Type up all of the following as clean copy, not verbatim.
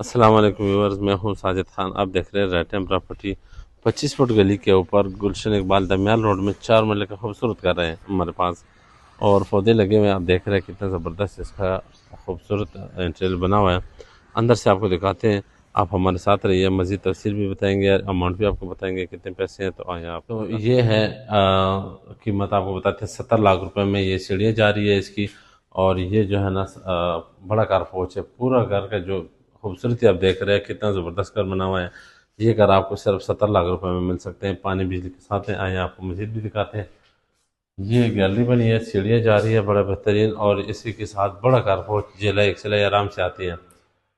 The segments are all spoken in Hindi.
अस्सलाम वालेकुम व्यूअर्स, मैं हूं साजिद खान। आप देख रहे हैं रेटम प्रॉपर्टी। 25 फुट गली के ऊपर गुलशन इकबाल दमियाल रोड में 4 मरले का खूबसूरत घर है हमारे पास। और पौधे लगे हुए हैं, आप देख रहे हैं कितना ज़बरदस्त इसका खूबसूरत इंटीरियर बना हुआ है। अंदर से आपको दिखाते हैं, आप हमारे साथ रहिए। मज़ीद तफसील भी बताएंगे, अमाउंट भी आपको बताएंगे कितने पैसे हैं। तो आए आप, तो ये है कीमत आपको बताते हैं। 70 लाख रुपए में ये सीढ़ियाँ जा रही है इसकी। और ये जो है ना बड़ा कारपोच है। पूरा घर का जो खूबसूरती आप देख रहे हैं, कितना ज़बरदस्त घर बना हुआ है। ये घर आपको सिर्फ 70 लाख रुपए में मिल सकते हैं, पानी बिजली के साथ हैं। आए आपको मज़ीद भी दिखाते हैं। ये गैलरी बनी है, सीढ़ियाँ जा रही है, बड़ा बेहतरीन। और इसी के साथ बड़ा कारपोच, जिला एक सिलाई आराम से आती है।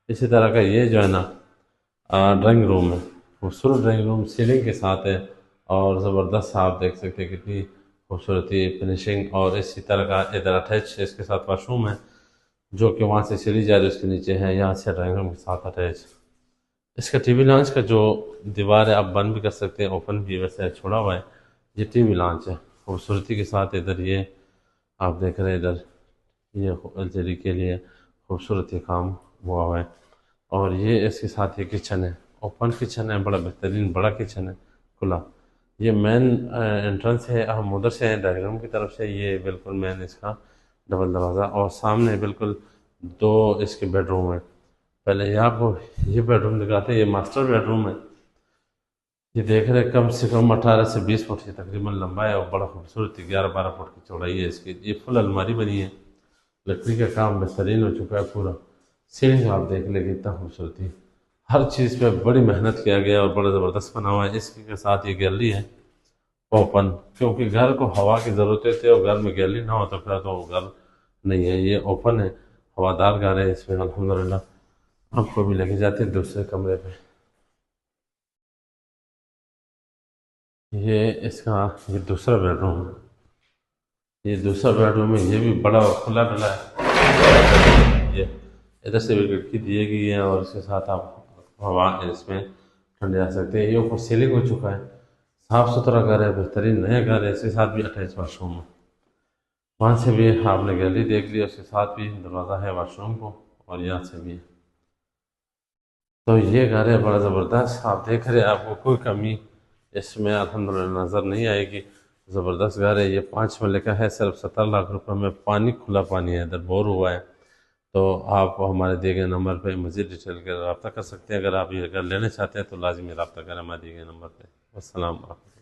इसी तरह का ये जो है ना ड्राइंग रूम है, खूबसूरत ड्राइंग रूम सीलिंग के साथ है। और ज़बरदस्त आप देख सकते हैं कितनी खूबसूरती फिनिशिंग। और इसी तरह का इधर अटैच इसके साथ वाशरूम है, जो कि वहाँ से सीढ़ी जा रही है उसके नीचे है। यहाँ से ड्राइंग रूम के साथ अटैच। इसका टीवी लॉन्च का जो दीवार है आप बंद भी कर सकते हैं, ओपन भी वैसे छोड़ा हुआ है। ये टीवी लॉन्च है खूबसूरती के साथ। इधर ये आप देख रहे हैं, इधर ये एलसीडी के लिए खूबसूरत ये काम हुआ हुआ है। और ये इसके साथ ये किचन है, ओपन किचन है, बड़ा बेहतरीन बड़ा किचन है खुला। ये मेन एंट्रेंस है, हम उधर से हैं ड्राइंग रूम की तरफ से। ये बिल्कुल मेन इसका डबल दरवाज़ा। और सामने बिल्कुल दो इसके बेडरूम है। पहले ये आपको ये बेडरूम दिखाते हैं। ये मास्टर बेडरूम है। ये देख रहे हैं, कम से कम 18 से 20 फुट की तकरीबन लंबा है। और बड़ा खूबसूरत 11-12 फुट की चौड़ाई है इसकी। ये फुल अलमारी बनी है, लकड़ी का काम बेहतरीन हो चुका है पूरा। सीलिंग आप देख लेंगे कितना खूबसूरती, हर चीज़ पे बड़ी मेहनत किया गया और बड़ा ज़बरदस्त बना हुआ है। इसके के साथ ये गैलरी है ओपन, क्योंकि घर को हवा की ज़रूरत होती है और घर में गैलरी ना हो तो फिर तो घर नहीं है। ये ओपन है, हवादार घर है। इसमें अल्हम्दुलिल्लाह आपको भी लेके जाते हैं दूसरे कमरे पे। ये इसका ये दूसरा बेडरूम है। ये दूसरा बेडरूम है, ये भी बड़ा और खुला डुला है। ये इधर से भी खिड़की दी गई है और इसके साथ आप हवा इसमें ठंडे आ सकते हैं। ये ऊपर सीलिंग हो चुका है, साफ सुथरा घर है, बेहतरीन नया घर है। इसके साथ भी अटैच वाशरूम है। वहाँ से भी आपने गैलरी देख ली, उसके साथ भी दरवाज़ा है वाशरूम को। और यहाँ से भी। तो ये घर है बड़ा ज़बरदस्त, आप देख रहे हैं, आपको कोई कमी इसमें अल्हम्दुलिल्लाह नज़र नहीं आएगी। ज़बरदस्त घर है। ये 5 मरले का है, सिर्फ 70 लाख रुपए में। पानी खुला पानी है, इधर बोर हुआ है। तो आप हमारे दिए गए नंबर पर मज़ीद डिटेल कर रब्ता कर सकते हैं। अगर आप ये घर लेना चाहते हैं तो लाजमी रब्ता करें हमारे दिए गए नंबर पर। अस्सलाम वालेकुम।